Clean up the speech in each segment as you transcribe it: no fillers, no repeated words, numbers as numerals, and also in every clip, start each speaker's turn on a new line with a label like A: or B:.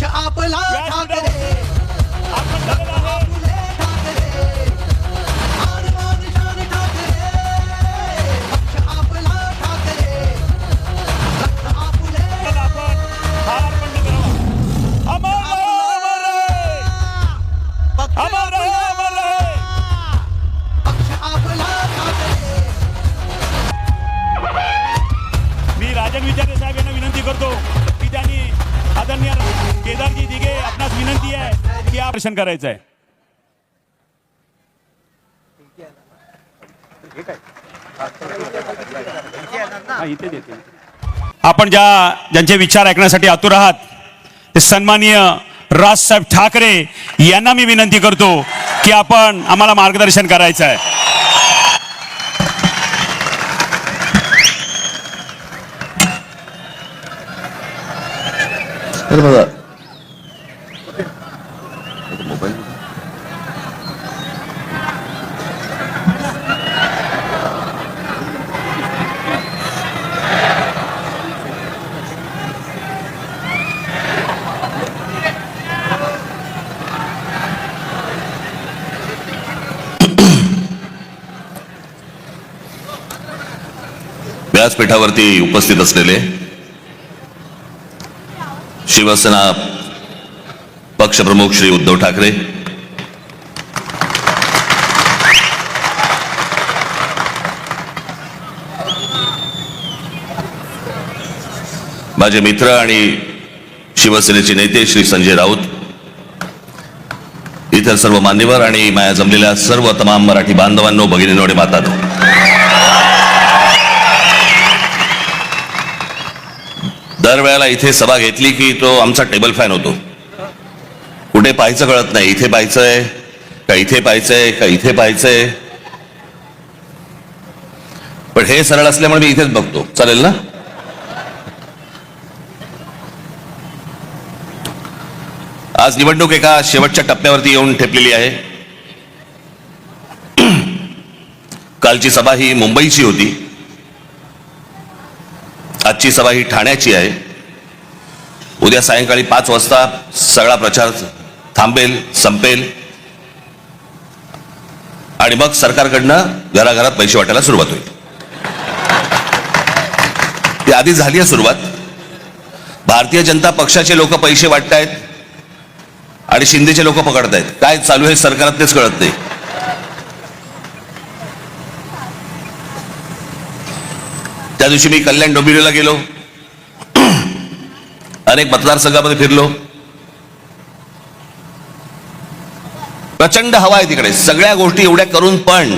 A: पक्ष आपला ठाकरे
B: मी राजन विचारे साहेब यांना विनंती करतो की त्यांनी आदरणीय केदारजी दिघे आपणास विनंती आहे की दर्शन करायचं आहे. आपण ज्यांचे विचार ऐकण्यासाठी आतुर आहात ते सन्माननीय राजसाहेब ठाकरे यांना मी विनंती करतो की आपण आम्हाला मार्गदर्शन करायचं आहे.
C: व्यासपीठावरती उपस्थित असलेले शिवसेना पक्षप्रमुख श्री उद्धव ठाकरे, माझे मित्र आणि शिवसेनेचे नेते श्री संजय राऊत, इतर सर्व मान्यवर आणि माया जमलेल्या सर्व तमाम मराठी बांधवांनो, भगिनींनो आणि मातांनो, दरवेळेला इथे सभा घेतली की तो आमचा टेबल फॅन होतो. कुठे पाहायचं कळत नाही, इथे पाहायचंय का इथे पाहायचंय का इथे पाहायचंय. पण हे सरळ असल्यामुळे मी इथेच बघतो. चालेल ना? आज निवडणूक एका शेवटच्या टप्प्यावरती येऊन ठेपलेली आहे. कालची सभा ही मुंबईची होती, आजची सभा ही ठाण्याची आहे. उद्या सायंकाळी 5 वाजता सगळा प्रचार थांबेल, संपेल आणि मग सरकारकडनं घराघरात पैसे वाटायला सुरुवात होईल. ती आधी झाली आहे सुरुवात. भारतीय जनता पक्षाचे लोक पैसे वाटतायत आणि शिंदेचे लोक पकडतायत. काय चालू आहे सरकारात तेच कळत नाही. त्या दिवशी मी कल्याण डोंबिवलीला गेलो, अनेक मतदारसंघामध्ये फिरलो. प्रचंड हवा आहे तिकडे, सगळ्या गोष्टी एवढ्या करून पण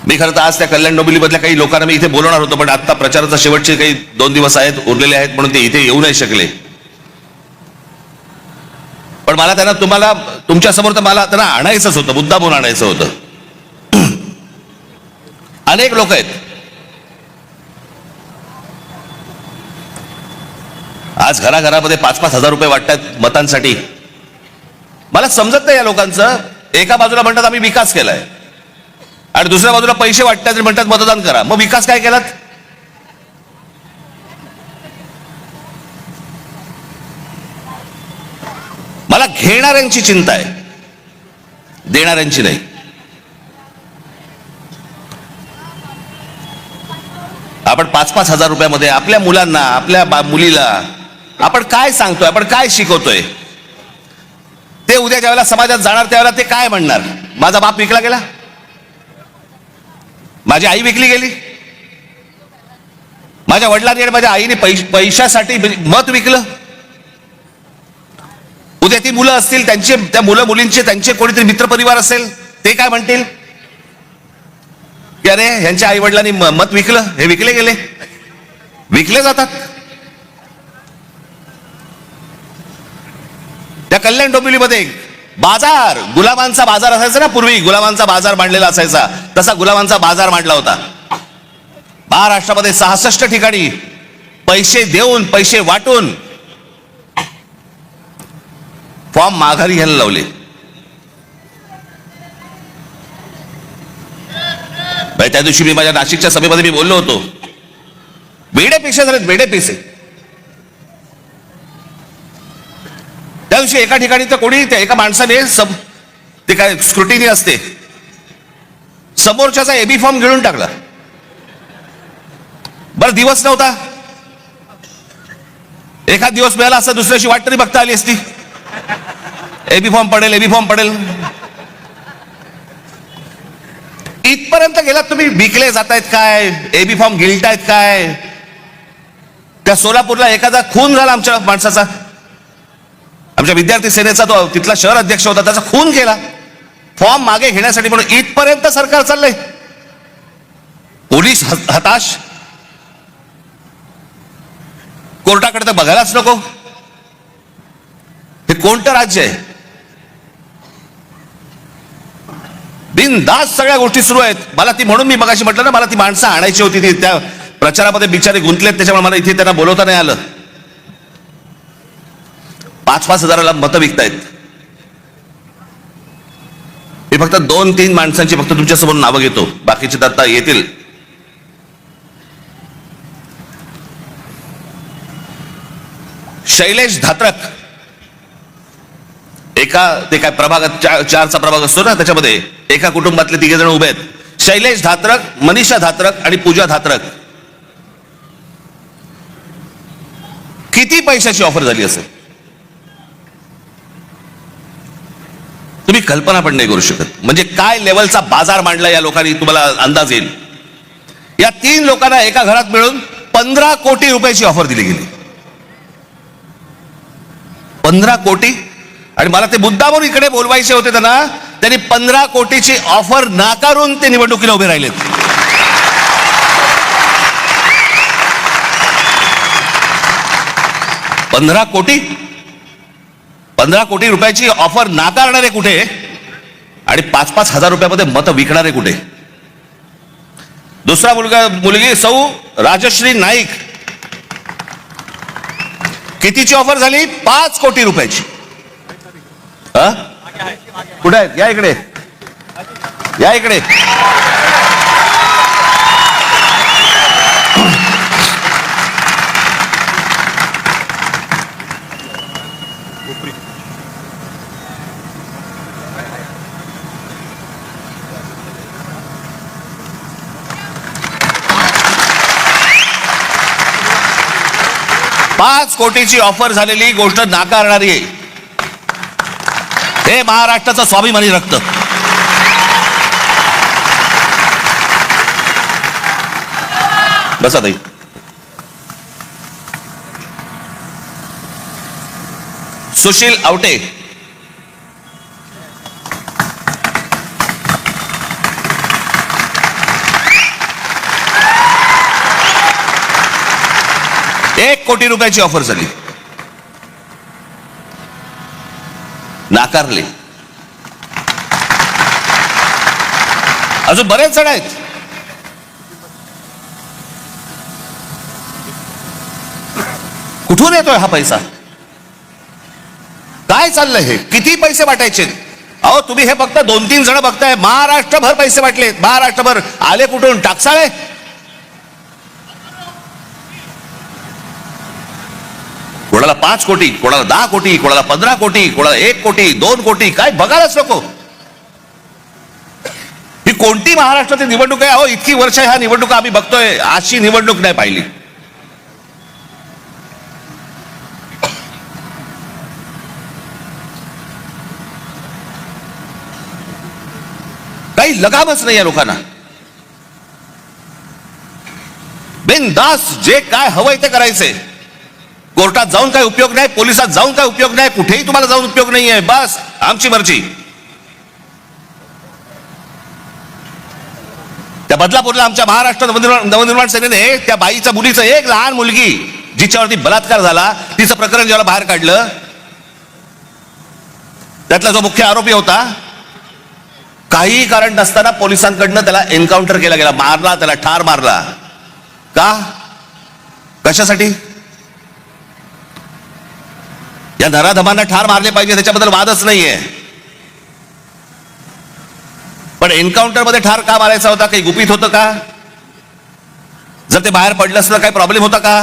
C: मी खरं तर आज त्या कल्याण डोंबिवली मधल्या काही लोकांना मी इथे बोलवणार होतो, पण आता प्रचाराचा शेवटचे काही 2 दिवस आहेत, उरलेले आहेत, म्हणून ते इथे येऊ नाही शकले. पण मला त्यांना तुमच्या समोर तर मला त्यांना आणायचंच होतं, मुद्दा म्हणून आणायचं होतं. अनेक लोक आहेत आज घराघरामध्ये 5-5 हजार रुपये वाटतात मतांसाठी. मला समजत नाही या लोकांचं. एका बाजूला म्हणतात आम्ही विकास केलाय आणि दुसऱ्या बाजूला पैसे वाटतात आणि म्हणतात मतदान करा. मग विकास काय केलात? मला घेणाऱ्यांची चिंता आहे, देणाऱ्यांची नाही. आपण 5-5 हजार रुपयामध्ये आपल्या मुलांना, आपल्या मुलीला आपण काय सांगतोय, आपण काय शिकवतोय, ते उद्या ज्यावेळेला समाजात जाणार त्यावेळेला ते काय म्हणणार? माझा बाप विकला गेला, माझी आई विकली गेली, माझ्या वडिलांनी आणि माझ्या आईने पैशासाठी मत विकलं. उद्या ती मुलं असतील, त्यांचे त्या मुलं मुलींचे त्यांचे कोणीतरी मित्रपरिवार असेल, ते काय म्हणतील की अरे ह्यांच्या आई वडिलांनी मत विकलं, हे विकले गेले. विकले जातात. त्या कल्याण डोंबिवलीमध्ये बाजार, गुलामांचा बाजार असायचा ना पूर्वी, गुलामांचा बाजार मांडलेला असायचा, तसा गुलामांचा बाजार मांडला होता. महाराष्ट्रामध्ये 66 ठिकाणी पैसे देऊन, पैसे वाटून फॉर्म माघारी घ्यायला लावले. त्या दिवशी मी माझ्या नाशिकच्या सभेमध्ये मी बोललो होतो, वेडे पैसे झालेत, वेडे पैसे. दिवशी एका ठिकाणी तर कोणी त्या एका माणसाने ते काय स्क्रुटिनी असते, समोरच्याचा एबी फॉर्म घेऊन टाकला. बरं दिवस नव्हता, एखाद दिवस मिळाला असता दुसऱ्याशी वाट तरी बघता आली असती. एबी फॉर्म पडेल, एबी फॉर्म पडेल, इथपर्यंत गेलात तुम्ही. विकले जातायत काय, एबी फॉर्म गिळतायत काय. त्या सोलापूरला एखादा खून झाला आमच्या माणसाचा, आमच्या विद्यार्थी सेनेचा, तो तिथला शहर अध्यक्ष होता, त्याचा खून केला फॉर्म मागे घेण्यासाठी म्हणून. इथपर्यंत सरकार चाललंय. पोलीस हताश, कोर्टाकडे तर बघायलाच नको. हे कोणतं राज्य आहे? बिनधास्त सगळ्या गोष्टी सुरू आहेत. मला ती, म्हणून मी मगाशी म्हटलं ना, मला ती माणसं आणायची होती, ती त्या प्रचारामध्ये बिचारे गुंतलेत, त्याच्यामुळे मला इथे त्यांना बोलवता नाही आलं. 5-5 हजाराला मतं विकतायत. हे फक्त 2-3 माणसांची फक्त तुमच्यासमोर नावं घेतो, बाकीचे तर आता येतील. शैलेश धात्रक, ते काय प्रभाग 4चा प्रभाग असतो ना, त्याच्यामध्ये एका कुटुंबातले 3 जण उभे आहेत. शैलेश धात्रक, मनीषा धात्रक आणि पूजा धात्रक. किती पैशाची ऑफर झाली असेल तुम्ही कल्पना पण नाही करू शकत. म्हणजे काय लेवलचा बाजार मांडला या लोकांनी, तुम्हाला अंदाज येईल. या 3 लोकांना एका घरात मिळून 15 कोटी रुपयाची ऑफर दिली गेली. 15 कोटी. आणि मला ते मुद्दामून इकडे बोलवायचे होते त्यांना, त्यांनी 15 कोटीची ऑफर नाकारून ते निवडणुकीला उभे राहिलेत. पंधरा कोटी रुपयाची ऑफर नाकारणारे कुठे आणि 5-5 हजार रुपयामध्ये मतं विकणारे कुठे? दुसरा मुलगी सौ राजश्री नाईक, कितीची ऑफर झाली? 5 कोटी रुपयाची. कुठे आहेत? या इकडे, या इकडे. पाच कोटीची ऑफर झालेली गोष्ट नाकारणारी आहे. हे महाराष्ट्राचं स्वाभिमानी रक्त. बसा ताई. सुशील आवटे, एक कोटी रुपयाची ऑफर झाली, नाकारले. अजून बरेच जण आहेत. कुठून येतोय हा पैसा? काय चाललंय हे? किती पैसे वाटायचे? अहो तुम्ही हे फक्त 2-3 जण बघताय, महाराष्ट्रभर पैसे वाटले. महाराष्ट्रभर आले कुठून? टाकसाळे. कोणाला 5 कोटी, कोणाला 10 कोटी, कोणाला 15 कोटी, कोणाला 1 कोटी, 2 कोटी, काय बघायलाच नको. ही कोणती महाराष्ट्राची निवडणूक आहे? अहो इतकी वर्ष ह्या निवडणुका आम्ही बघतोय, अशी निवडणूक नाही पाहिली. काही लगामच नाही या लोकांना. बिनधास्त जे काय हवंय ते करायचंय. कोर्टात जाऊन काय उपयोग नाही, पोलिसात जाऊन काय उपयोग नाही, कुठेही तुम्हाला जाऊन उपयोग नाहीये. बस आमची मर्जी. त्या बदलापूरला आमच्या महाराष्ट्र नवनिर्माण सेनेने त्या बाईच्या मुलीचं, एक लहान मुलगी जिच्यावरती बलात्कार झाला, तिचं प्रकरण जेव्हा बाहेर काढलं, त्यातला जो मुख्य आरोपी होता, काही कारण नसताना पोलिसांकडनं त्याला एन्काउंटर केला गेला, मारला, त्याला ठार मारला. का? कशासाठी? या नराधमांना ठार मारले पाहिजे, त्याच्याबद्दल वादच नाहीये. पण एन्काउंटर मध्ये ठार का मारायचा होता? काही गुपित होतं का? जर ते बाहेर पडलं असतं काही प्रॉब्लेम होता का?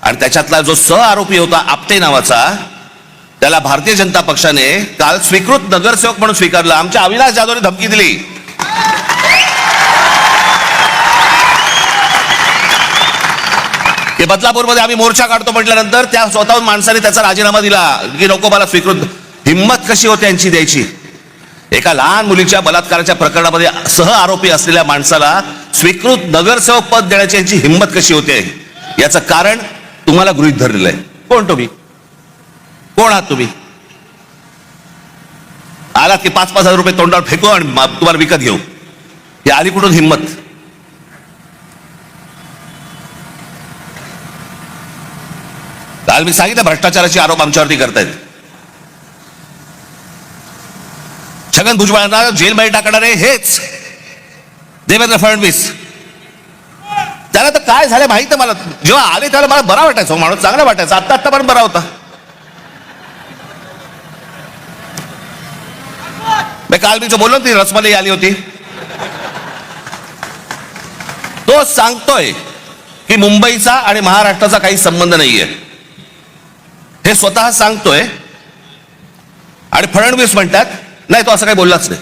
C: आणि त्याच्यातला जो सह आरोपी होता आपटे नावाचा, त्याला भारतीय जनता पक्षाने काल स्वीकृत नगरसेवक म्हणून स्वीकारलं. आमच्या अविनाश जाधवने धमकी दिली, की बदलापूरमध्ये आम्ही मोर्चा काढतो म्हटल्यानंतर त्या स्वतःहून माणसाने त्याचा राजीनामा दिला की नको मला स्वीकृत. हिंमत कशी होते यांची द्यायची? एका लहान मुलीच्या बलात्काराच्या प्रकरणामध्ये सह आरोपी असलेल्या माणसाला स्वीकृत नगरसेवक पद देण्याची यांची हिंमत कशी होते? याचं कारण तुम्हाला गृहीत धरलेलं आहे. कोण तुम्ही? कोण आहात तुम्ही? आलात की 5-5 हजार रुपये तोंडावर फेकू आणि तुम्हाला विकत घेऊ. ही आली कुठून हिंमत? काल मी सांगितलं भ्रष्टाचाराचे आरोप आमच्यावरती करतायत. छगन भुजबळांना जेलमध्ये टाकणारे हेच देवेंद्र फडणवीस. त्याला तर काय झालं माहित मला. जेव्हा आले त्याला मला बरा वाटायचा, माणूस चांगला वाटायचा. आता पण बरा होता. काल मी जो बोललो ती रसमलाई आली होती, तो सांगतोय की मुंबईचा आणि महाराष्ट्राचा काही संबंध नाहीये. हे स्वतः सांगतोय आणि फडणवीस म्हणतात नाही तो असं काही बोललाच नाही.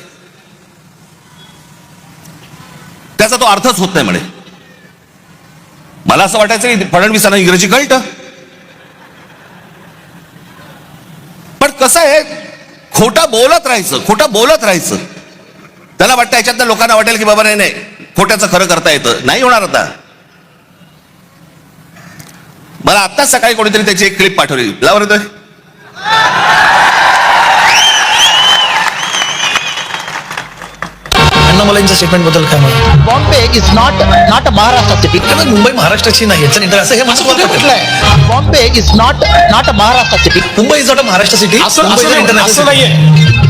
C: त्याचा तो अर्थच होत नाही म्हणे. मला असं वाटायचं की फडणवीसांना इंग्रजी कळतं, पण कसं आहे खोटं बोलत राहायचं. त्याला वाटतं याच्यात लोकांना वाटेल की बाबा नाही खोट्याचं खरं करता येतं. नाही होणार. आता मला आत्ताच सकाळी कोणीतरी त्याची एक क्लिप पाठवली. लावर येतोय.
A: अण्णामलाईंच्या स्टेटमेंट बद्दल काय म्हणा?
D: Bombay is not a Maharashtra city.
A: Mumbai महाराष्ट्राची नाही याचं इंटर असं हे माझं मत आहे.
D: Bombay is not a Maharashtra city.
A: Mumbai is not a Maharashtra city.
E: असं नाहीये.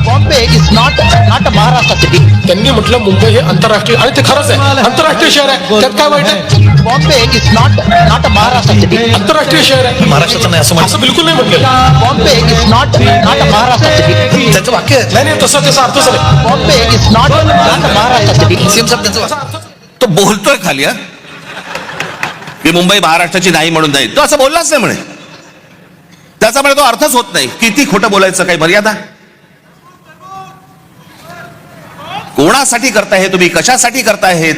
D: Bombay is not a Maharashtra city.
E: त्यांनी म्हटलं मुंबई हे आंतरराष्ट्रीय, आणि ते खरंच आहे, आंतरराष्ट्रीय शहर आहे. त्यात काय वाईट आहे?
D: Bombay is not a Maharashtra city.
E: आंतरराष्ट्रीय शहर आहे.
A: महाराष्ट्राचं नाही असं
E: असं बिलकुल नाही म्हटलं.
D: Bombay is not a Maharashtra city.
A: त्याचं वाक्य आहे.
E: नाही तसं त्याचा अर्थ झाला.
D: Bombay is not a Maharashtra city.
A: CM साहेब त्यांचं वाक्य.
C: तो बोलतोय खाली की मुंबई महाराष्ट्राची नाही म्हणून नाही. तो असं बोललाच नाही म्हणे. त्याचा म्हणे तो अर्थच होत नाही. किती खोटं बोलायचं, काही मर्यादा? कोणासाठी करताय हे तुम्ही? कशासाठी करताय हे?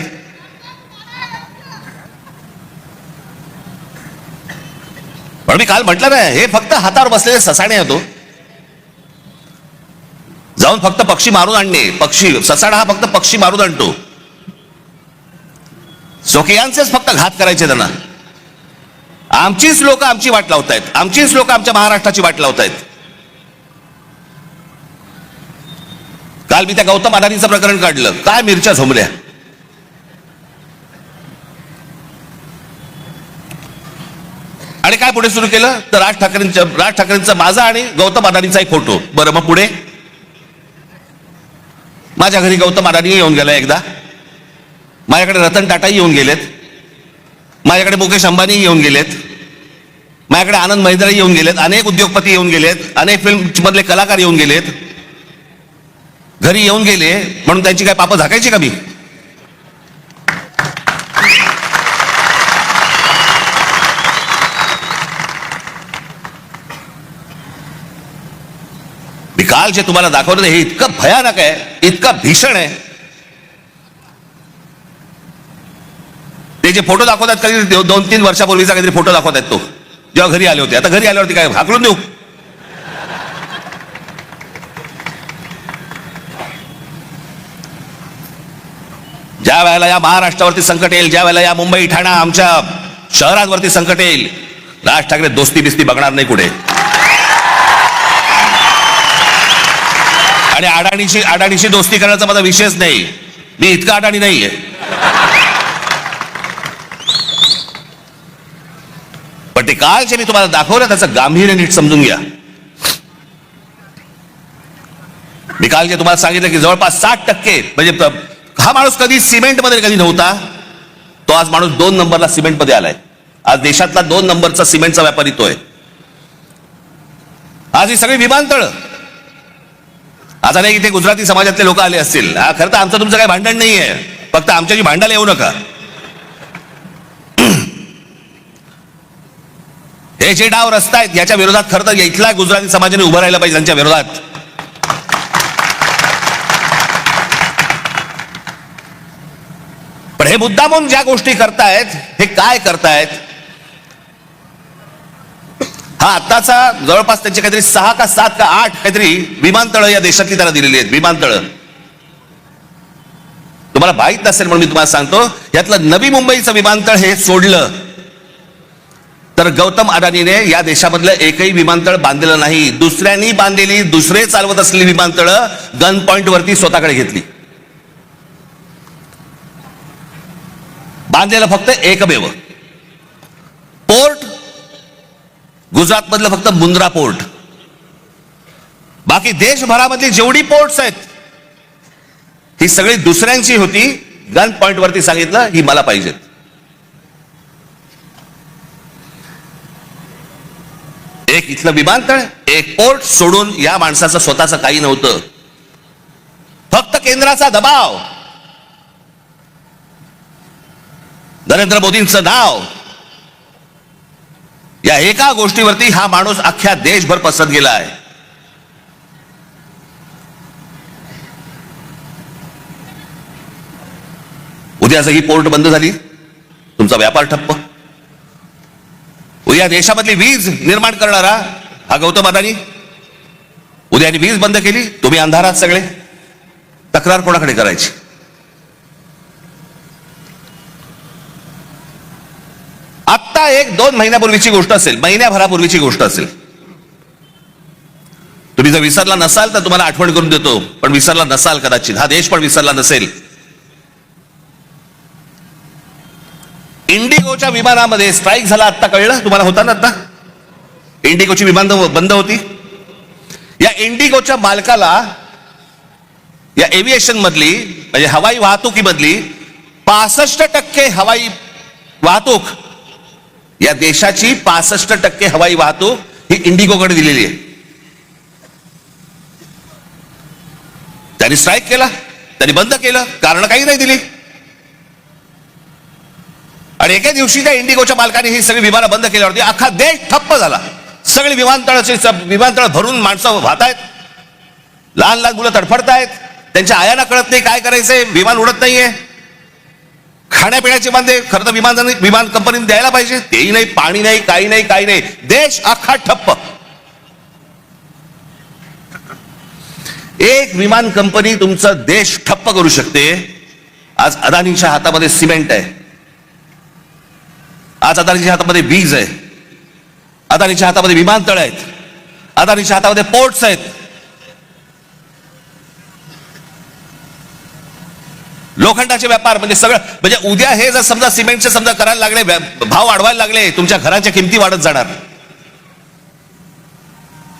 C: पण मी काल म्हटलं नाही, हे फक्त हातावर बसलेले ससाणे होतो. जाऊन फक्त पक्षी मारून आणणे. पक्षी ससाडा हा फक्त पक्षी मारून आणतो. स्वकीयांचेच फक्त घात करायचे त्यांना. आमचीच लोक आमची वाट लावतायत. आमचीच लोक आमच्या महाराष्ट्राची वाट लावतायत. काल मी त्या गौतम अदानीचं प्रकरण काढलं. काय मिरच्या झोमल्या. आणि काय पुढे सुरू केलं तर राज ठाकरेंचा माझा आणि गौतम अदानीचा एक फोटो. बरं मग पुढे माझ्या घरी गौतम अदानी येऊन गेला एकदा. माझ्याकडे रतन टाटाही येऊन गेलेत. माझ्याकडे मुकेश अंबानी येऊन गेलेत. माझ्याकडे आनंद महिंद्राही येऊन गेलेत. अनेक उद्योगपती येऊन गेलेत. अनेक फिल्म मधले कलाकार येऊन गेलेत. घरी येऊन गेले म्हणून त्यांची काय पापं झाकायची का मी? मी काल जे तुम्हाला दाखवलं हे इतकं भयानक आहे, इतकं भीषण आहे. ते जे फोटो दाखवतात कधी 2-3 वर्षापूर्वीचा काहीतरी फोटो दाखवतात तो जेव्हा घरी आले होते. आता घरी आल्यावरती काय हाकलून देऊ? ज्या वेळेला या महाराष्ट्रावरती संकट येईल, ज्या वेळेला या मुंबई ठाणा आमच्या शहरांवरती संकट येईल, राज ठाकरे दोस्ती बिस्ती बघणार नाही कुठे. आणि अडाणीशी दोस्ती करण्याचा माझा विषयच नाही. मी इतका अडाणी नाहीये. पण ते काल जे मी तुम्हाला दाखवलं त्याचं गांभीर्य नीट समजून घ्या. मी काल जे तुम्हाला सांगितलं की जवळपास 60% म्हणजे हा माणूस कधी सिमेंटमध्ये कधी नव्हता, तो आज माणूस 2 नंबरला सिमेंटमध्ये आलाय. आज देशातला 2 नंबरचा सिमेंटचा व्यापारी तो आहे. आज ही सगळी विमानतळ. आता नाही इथे गुजराती समाजातले लोक आले असतील. खरं तर आमचं तुमचं काही भांडण नाहीये, फक्त आमच्याशी भांडायला येऊ नका. हे जे डाव रचतायत याच्या विरोधात खरं तर इथला गुजराती समाजाने उभं राहिलं पाहिजे त्यांच्या विरोधात. पण हे मुद्दामून ज्या गोष्टी करतायत हे काय करतायत, हा आताचा जवळपास त्यांचे काहीतरी 6 का 7 का 8 काहीतरी विमानतळं या देशातली त्याला दिलेली आहेत. विमानतळं तुम्हाला माहित नसेल म्हणून मी तुम्हाला सांगतो, यातलं नवी मुंबईचं विमानतळ हे सोडलं तर गौतम अडानीने या देशामधलं एकही विमानतळ बांधलेलं नाही. दुसऱ्यांनी बांधलेली, दुसरे चालवत असलेली विमानतळं गन पॉइंट वरती स्वतःकडे घेतली. बांधलेलं फक्त एकमेव पोर्ट गुजरात मधलं फक्त मुंद्रा पोर्ट. बाकी देशभरामधली जेवढी पोर्ट्स आहेत ही सगळी दुसऱ्यांची होती. गन पॉइंट वरती सांगितलं ही मला पाहिजेत. एक इथलं विमानतळ, एक पोर्ट सोडून या माणसाचं स्वतःचं काही नव्हतं. फक्त केंद्राचा दबाव, नरेंद्र मोदींचं नाव, या एका गोष्टीवरती हा माणूस अख्ख्या देशभर पसरत गेला आहे. उद्या जर ही पोर्ट बंद झाली, तुमचा व्यापार ठप्प. उद्या देशामधली वीज निर्माण करणारा हा गौतम अदानी, उद्या वीज बंद केली, तुम्ही अंधारात सगळे. तक्रार कोणाकडे करायची? आत्ता 1-2 महिन्यापूर्वीची गोष्ट असेल, महिन्याभरापूर्वीची गोष्ट असेल. तुम्ही जर विसरला नसाल तर तुम्हाला आठवण करून देतो, पण विसरला नसाल कदाचित, हा देश पण विसरला नसेल. इंडिगोच्या विमानामध्ये स्ट्राईक झाला, आत्ता कळलं तुम्हाला? होता ना आत्ता इंडिगोची विमान बंद होती. या इंडिगोच्या मालकाला या एव्हिएशन मधली म्हणजे हवाई वाहतुकीमधली 65% हवाई वाहतूक, या देशाची 65% हवाई वाहतूक ही इंडिगोकडे दिलेली आहे. त्यांनी स्ट्राईक केला, त्यांनी बंद केलं, कारण काही नाही दिली. आणि एका दिवशी त्या इंडिगोच्या मालकाने ही सगळी विमानं बंद केल्यावरती अख्खा देश ठप्प झाला. सगळी विमानतळ भरून माणसं वाहतायत, लहान लहान मुलं तडफडतायत, त्यांच्या आयांना कळत नाही काय करायचंय, विमान उडत नाहीये. खाण्यापिण्याचे बांधे खरं तर विमान कंपनीने द्यायला पाहिजे, तेही नाही, पाणी नाही, काही नाही, काही नाही. देश अख्खा ठप्प. एक विमान कंपनी तुमचं देश ठप्प करू शकते. आज अदानीच्या हातामध्ये सिमेंट आहे, आज अदानीच्या हातामध्ये वीज आहे, अदानीच्या हातामध्ये विमानतळ आहेत, अदानीच्या हातामध्ये पोर्ट्स आहेत. लोखंडाचे व्यापार म्हणजे सगळं, म्हणजे उद्या हे जर समजा सिमेंटचे समजा करायला लागले, भाव वाढवायला लागले, तुमच्या घराच्या किमती वाढत जाणार.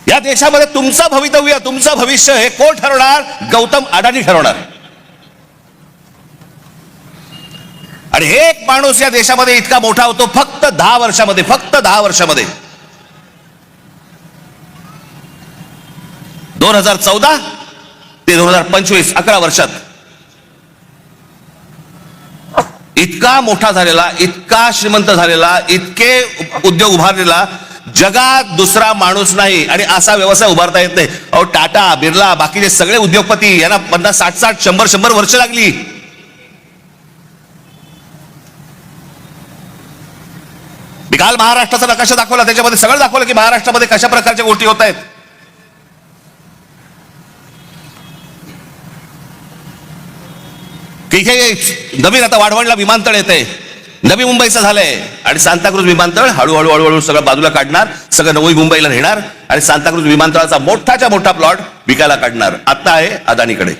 C: या देशामध्ये तुमचं भवितव्य, तुमचं भविष्य हे कोण ठरवणार? गौतम अडानी ठरवणार. आणि हे एक माणूस या देशामध्ये इतका मोठा होतो फक्त 10 वर्षामध्ये, फक्त 10 वर्षामध्ये. 2014 ते 2025 11 वर्षात इतका मोठा झालेला, इतका श्रीमंत झालेला, इतके उद्योग उभारलेला जगात दुसरा माणूस नाही. आणि असा व्यवसाय उभारता येत नाही. अहो टाटा, बिर्ला, बाकीचे सगळे उद्योगपती यांना 50, 60, 100 वर्ष लागली. मी काल महाराष्ट्राचा नकाशा दाखवला, त्याच्यामध्ये सगळं दाखवलं की महाराष्ट्रामध्ये कशा प्रकारच्या गोष्टी होत आहेत. की इथे नवीन आता वाढवणला विमानतळ येतंय, नवी मुंबईचं झालंय, आणि सांताक्रूज विमानतळ हळूहळू हळूहळू सगळं बाजूला काढणार, सगळं नवी मुंबईला नेणार आणि सांताक्रूज विमानतळाचा मोठाच्या मोठा प्लॉट विकायला काढणार. आता आहे अदानीकडे.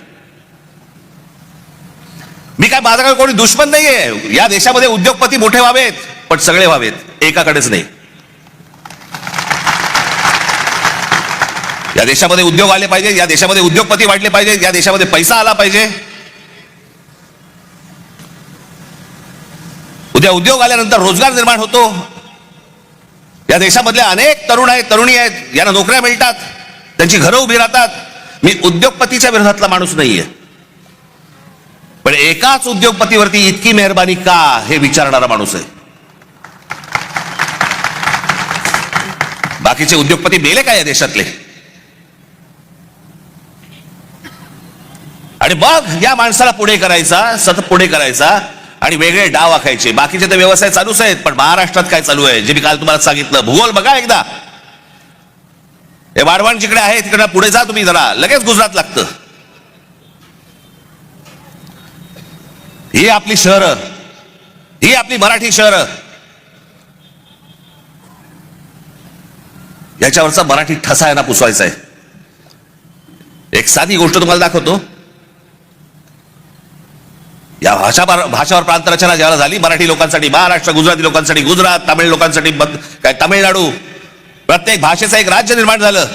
C: मी काय, माझा काय कोणी दुश्मन नाहीये. या देशामध्ये उद्योगपती मोठे व्हावेत, पण सगळे व्हावेत, एकाकडेच नाही. या देशामध्ये उद्योग आले पाहिजे, या देशामध्ये उद्योगपती वाढले पाहिजे, या देशामध्ये पैसा आला पाहिजे. उद्या उद्योग आल्यानंतर रोजगार निर्माण होतो. या देशामधले अनेक तरुण आहेत, तरुणी आहेत, यांना नोकऱ्या मिळतात, त्यांची घरं उभी राहतात. मी उद्योगपतीच्या विरोधातला माणूस नाहीये, पण एकाच उद्योगपतीवरती इतकी मेहरबानी का हे विचारणारा माणूस आहे. बाकीचे उद्योगपती मेले काय या देशातले? आणि मग या माणसाला पुढे करायचा, सतत पुढे करायचा आणि वेगळे डाव आखायचे. बाकीचे तर व्यवसाय चालूच आहेत, पण महाराष्ट्रात काय चालू आहे जे मी काल तुम्हाला सांगितलं. भूगोल बघा एकदा. हे वाढवण जिकडे आहे तिकडे पुढे जा तुम्ही जरा, लगेच गुजरात लागतं. ही आपली शहरं, ही आपली मराठी शहरं, याच्यावरचा मराठी ठसा आहे ना पुसवायचा आहे. एक साधी गोष्ट तुम्हाला दाखवतो. या भाषावर प्रांतरचना ज्याला झाली मराठी लोकांसाठी महाराष्ट्र, गुजराती लोकांसाठी गुजरात, तामिळ लोकांसाठी काय तामिळनाडू, प्रत्येक भाषेचं एक राज्य निर्माण झालं.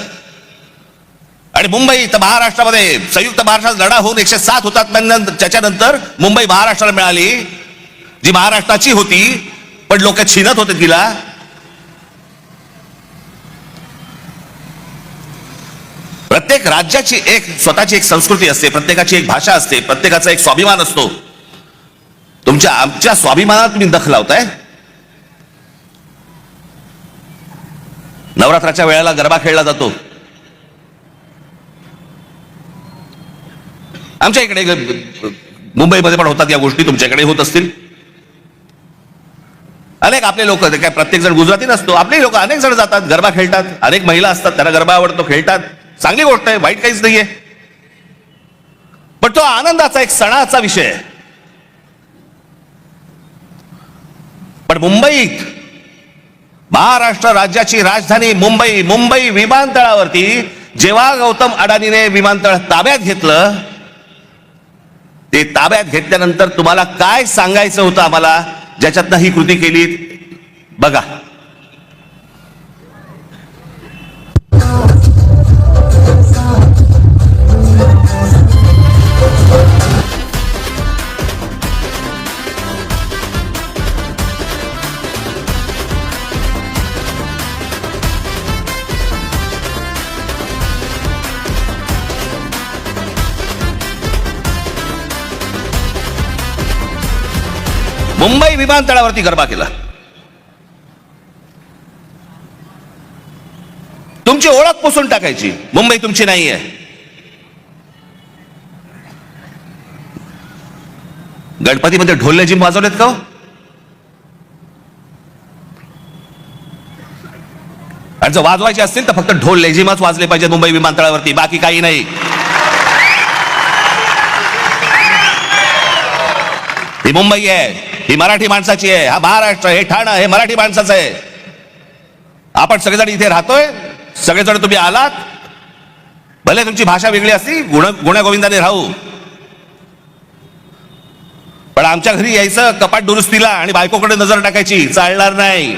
C: आणि मुंबई तर महाराष्ट्रामध्ये संयुक्त महाराष्ट्रात लढा होऊन 107 होतात. त्याच्यानंतर मुंबई महाराष्ट्राला मिळाली, जी महाराष्ट्राची होती पण लोक छिनत होते तिला. प्रत्येक राज्याची एक स्वतःची एक संस्कृती असते, प्रत्येकाची एक भाषा असते, प्रत्येकाचा एक स्वाभिमान असतो. आमच्या स्वाभिमानात तुम्ही दख लावताय. नवरात्राच्या वेळेला गरबा खेळला जातो. आमच्या इकडे मुंबईमध्ये पण होतात या गोष्टी, तुमच्याकडे होत असतील. अनेक आपले लोक, काय प्रत्येक जण गुजराती नसतो, आपले लोक अनेक जण जातात, गरबा खेळतात. अनेक महिला असतात, त्यांना गरबा आवडतो, खेळतात. चांगली गोष्ट आहे, वाईट काहीच नाहीये. पण तो आनंदाचा एक सणाचा विषय आहे. पण मुंबईत, महाराष्ट्र राज्याची राजधानी मुंबई, मुंबई विमानतळावरती जेव्हा गौतम अडानीने विमानतळ ताब्यात घेतलं, ते ताब्यात घेतल्यानंतर तुम्हाला काय सांगायचं होतं आम्हाला, ज्याच्यातनं ही कृती केली बघा. मुंबई विमानतळावरती गरबा केला. तुमची ओळख पुसून टाकायची. मुंबई तुमची नाहीये. गणपतीमध्ये ढोल लेझिम वाजवलेत का? आणि जर वाजवायचे असतील तर फक्त ढोल लेझिमच वाजले पाहिजे मुंबई विमानतळावरती, बाकी काही नाही. ही मुंबई आहे, ही मराठी माणसाची आहे. हा महाराष्ट्र, हे ठाणं, हे मराठी माणसाचं आहे. आपण सगळेजण इथे राहतोय, सगळेजण तुम्ही आलात. भले तुमची भाषा वेगळी असती, गुण्यागोविंदाने राहू, पण आमच्या घरी यायचं कपाट दुरुस्तीला आणि बायकोकडे नजर टाकायची चालणार नाही.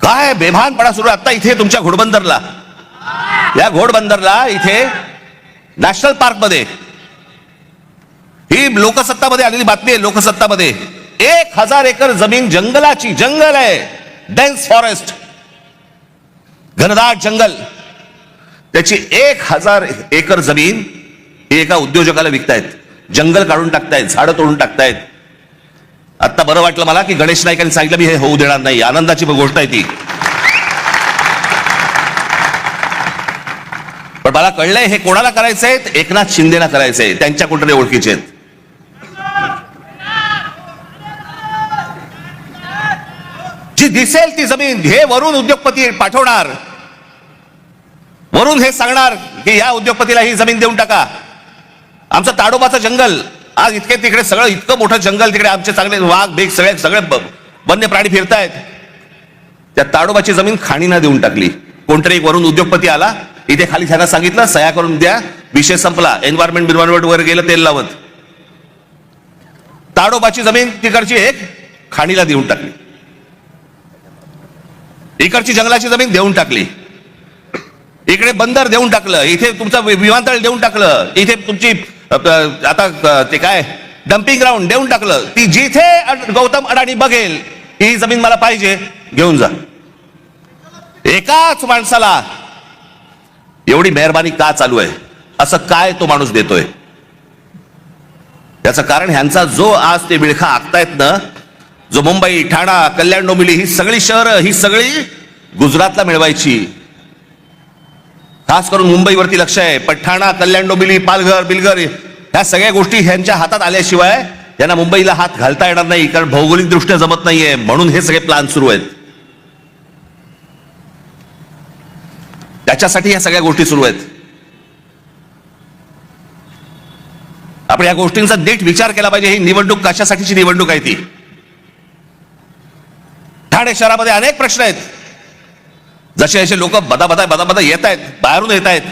C: काय बेभानपणा सुरू आता इथे तुमच्या घोडबंदरला. या घोडबंदरला इथे नॅशनल पार्क मध्ये, ही लोकसत्तामध्ये आलेली बातमी आहे. लोकसत्तामध्ये 1000 एकर जमीन जंगलाची, जंगल आहे, डेन्स फॉरेस्ट, घनदाट जंगल, त्याची 1000 एकर जमीन ही एका उद्योजकाला विकतायत. जंगल काढून टाकतायत, झाडं तोडून टाकतायत. आता बरं वाटलं मला की गणेश नाईकांनी सांगितलं मी हे होऊ देणार नाही. आनंदाची गोष्ट आहे ती. पण मला कळलंय हे कोणाला करायचंय, एकनाथ शिंदेना करायचंय. त्यांच्या कुठे ओळखीचे आहेत. जी दिसेल ती जमीन हे वरून उद्योगपती पाठवणार, वरून हे सांगणार की या उद्योगपतीला ही जमीन देऊन टाका. आमचं ताडोबाचं जंगल आज इतके, तिकडे सगळं इतकं मोठं जंगल, तिकडे आमचे चांगले वाघ बेग सगळे वन्य प्राणी फिरतायत. त्या ताडोबाची जमीन खाणींना देऊन टाकली. कोणतरी एक वरून उद्योगपती आला, इथे खाली त्यांना सांगितलं सह्या करून द्या, विषय संपला. एन्व्हायरमेंट वर गेलं तेल लावत. ताडोबाची जमीन तिकडची एक खाणीला देऊन टाकली. इकडची जंगलाची जमीन देऊन टाकली. इकडे बंदर देऊन टाकलं, इथे तुमचं विमानतळ देऊन टाकलं, इथे तुमची आता ते काय डम्पिंग ग्राउंड देऊन टाकलं. ती जिथे गौतम अडाणी बघेल ही जमीन मला पाहिजे, घेऊन जा. एकाच माणसाला एवढी मेहरबानी का चालू आहे? असं काय तो माणूस देतोय? त्याचं कारण ह्यांचा जो आज ते विळखा आखतायत ना, जो मुंबई, ठाणा, कल्याण, डोंबिवली ही सगळी शहरं ही सगळी गुजरातला मिळवायची. खास करून मुंबईवरती लक्ष आहे. पण ठाणा, कल्याण, डोंबिवली, पालघर, बिलघर ह्या सगळ्या गोष्टी ह्यांच्या हातात आल्याशिवाय यांना मुंबईला हात घालता येणार नाही, कारण भौगोलिक दृष्ट्या जमत नाहीये. म्हणून हे सगळे प्लान सुरू आहेत. त्याच्यासाठी ह्या सगळ्या गोष्टी सुरू आहेत. आपण या गोष्टींचा नीट विचार केला पाहिजे. ही निवडणूक कशासाठीची निवडणूक आहे ती. ठाणे शहरामध्ये अनेक प्रश्न आहेत. जसे असे लोक बदा येत आहेत, बाहेरून येत आहेत.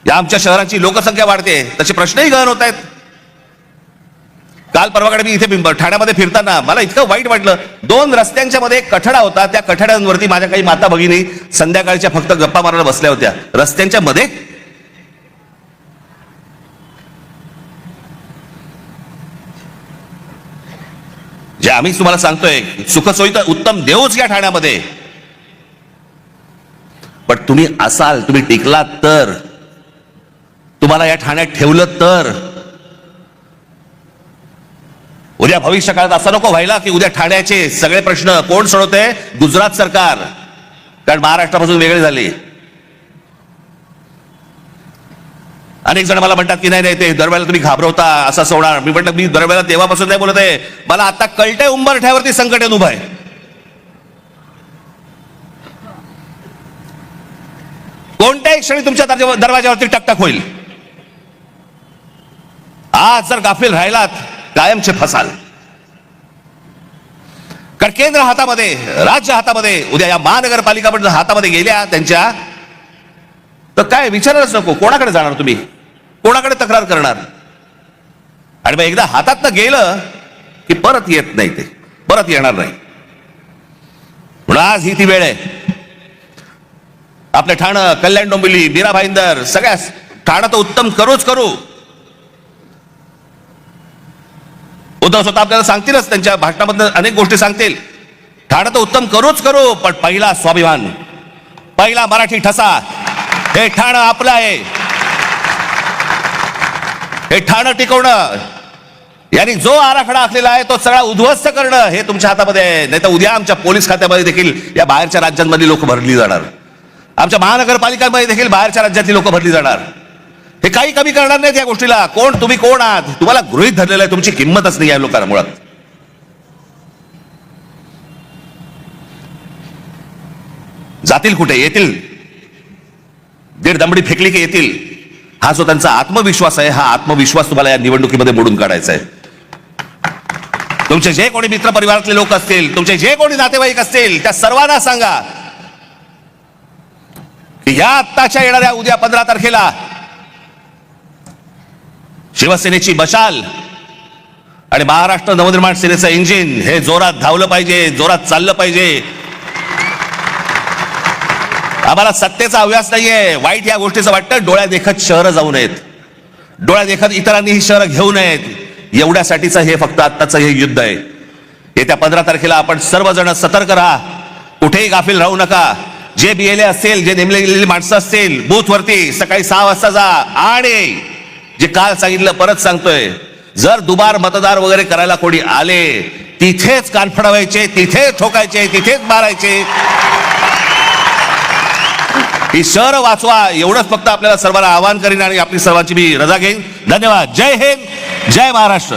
C: या आमच्या शहराची लोकसंख्या वाढते, तसे प्रश्नही गहन होत आहेत. काल परवाकडे मी इथे ठाण्यामध्ये फिरताना मला इतकं वाईट वाटलं. 2 रस्त्यांच्या मध्ये एक कठडा होता. त्या कठड्यांवरती माझ्या काही माता भगिनी संध्याकाळच्या फक्त गप्पा मारायला बसल्या होत्या. रस्त्यांच्या मध्ये जे आम्ही तुम्हाला सांगतोय, सुखसोयी तर उत्तम देऊच या ठाण्यामध्ये. पण तुम्ही असाल, तुम्ही टिकलात तर, तुम्हाला या ठाण्यात ठेवलं तर, उद्या भविष्य काळात असं नको व्हायला की उद्या ठाण्याचे सगळे प्रश्न कोण सोडवते? गुजरात सरकार. कारण महाराष्ट्रापासून वेगळे झाले. अनेक जण मला म्हणतात की नाही ते दरवेळेला तुम्ही घाबरवता, असं होणार. मी म्हटलं मी दरवेळेला तेव्हापासून नाही बोलत आहे. मला आता कळतंय उंबरठ्यावरती संकट येऊन उभं आहे. कोणत्याही क्षणी तुमच्या दरवाज्यावरती टकटक होईल. आज जर गाफील राहिलात कायमचे फसाल. कारण केंद्र हातामध्ये, राज्य हातामध्ये, उद्या या महानगरपालिका पण हातामध्ये गेल्या त्यांच्या, तर काय विचारायलाच नको. कोणाकडे जाणार तुम्ही? कोणाकडे तक्रार करणार? आणि मग एकदा हातात गेलं की परत येत नाही, ते परत येणार नाही. म्हणून आज ही ती वेळ आहे. आपल्या ठाणं, कल्याण, डोंबिवली, मीरा भाईंदर सगळ्या ठाणं तर उत्तम करूच करू. उद्धव स्वतः आपल्याला सांगतीलच, त्यांच्या भाषणामधून अनेक गोष्टी सांगतील. ठाणं तर उत्तम करूच करू, पण पहिला स्वाभिमान, पहिला मराठी ठसा, हे ठाणं आपलं आहे. हे ठाणं टिकवणं, यांनी जो आराखडा आखलेला आहे तो सगळा उद्ध्वस्त करणं हे तुमच्या हातामध्ये आहे. नाही तर उद्या आमच्या पोलीस खात्यामध्ये देखील या बाहेरच्या राज्यांमधली लोक भरली जाणार. आमच्या महानगरपालिकांमध्ये देखील बाहेरच्या राज्यातली लोक भरली जाणार. हे काही कमी करणार नाहीत या गोष्टीला. कोण तुम्ही, कोण आहात? तुम्हाला गृहीत धरलेलं आहे. तुमची किंमतच नाही या लोकांना मुळात. जातील कुठे? येतील. 1.5 दमडी फेकली की येतील. हा जो त्यांचा आत्मविश्वास आहे, हा आत्मविश्वास तुम्हाला या निवडणुकीमध्ये मोडून काढायचा आहे. तुमचे जे कोणी मित्र परिवारातले लोक असतील, तुमचे जे कोणी नातेवाईक असतील, त्या सर्वांना सांगा की या आत्ताच्या येणाऱ्या उद्या 15 तारखेला शिवसेनेची मशाल आणि महाराष्ट्र नवनिर्माण सेनेचं इंजिन हे जोरात धावलं पाहिजे, जोरात चाललं पाहिजे. आम्हाला सत्तेचा हव्यास नाहीये. वाईट या गोष्टीचं वाटतं. डोळ्या देखत शहरं जाऊ नयेत, डोळ्या देखत इतरांनी ही शहरं घेऊ नयेत, एवढ्यासाठीचं हे फक्त आत्ताचं हे युद्ध आहे. येत्या 15 तारखेला आपण सर्वजण सतर्क राहा. कुठेही गाफील राहू नका. जे बीएलए असतील, जे नेमले गेलेली माणसं असतील, बूथवरती सकाळी 6 वाजता जा. आणि जे काल सांगितलं परत सांगतोय, जर दुबार मतदार वगैरे करायला कोणी आले, तिथेच कान फडवायचे, तिथेच ठोकायचे, तिथेच मारायचे. ही शहर वाचवा, एवढंच फक्त आपल्याला सर्वांना आवाहन करीन आणि आपली सर्वांची मी रजा घेईन. धन्यवाद. जय हिंद, जय महाराष्ट्र.